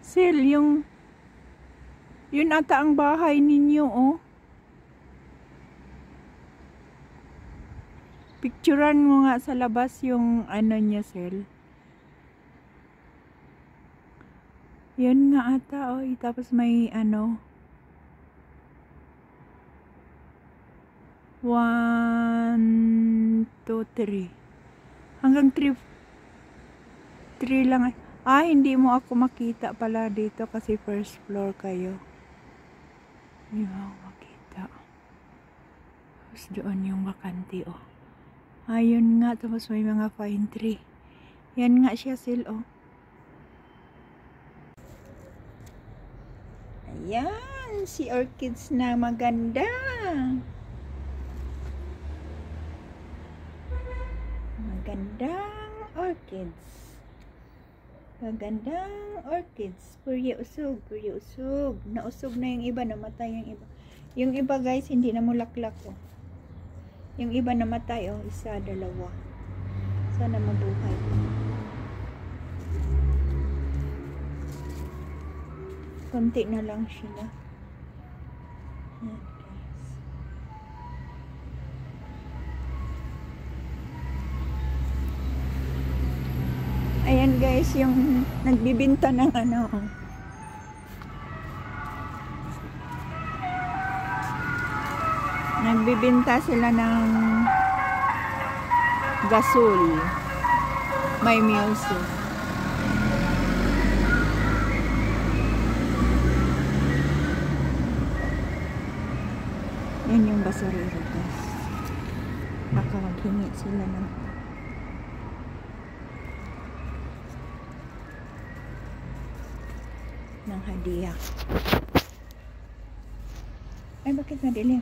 Sil, yun ata ang bahay ninyo, oh. Picturean mo nga sa labas yung ano niya, Sil. Yan nga ata, oh. Tapos may ano. 1, 2, 3. Hanggang 3 lang. Hindi mo ako makita pala dito kasi first floor kayo. Hindi mo ako makita. Tapos doon yung bakante, oh. Ayun nga, tapos may mga pine tree. Yan nga siya, Sil, oh. Ayan, si orchids na maganda. Magandang orchids. Magandang orchids. Purya usog, purya usog. Nausog na yung iba, namatay yung iba. Yung iba, guys, hindi na mulaklak, oh. Yung iba namatay, oh. Isa, dalawa. Sana mabuhay. Konti na lang sila. Ayan, guys. Ayan, guys, yung nagbibinta ng ano. Nagbibinta sila ng gasol. May music. Yan yung basurero, guys. Baka maghingi sila ng hadiah. Ay, bakit madilim?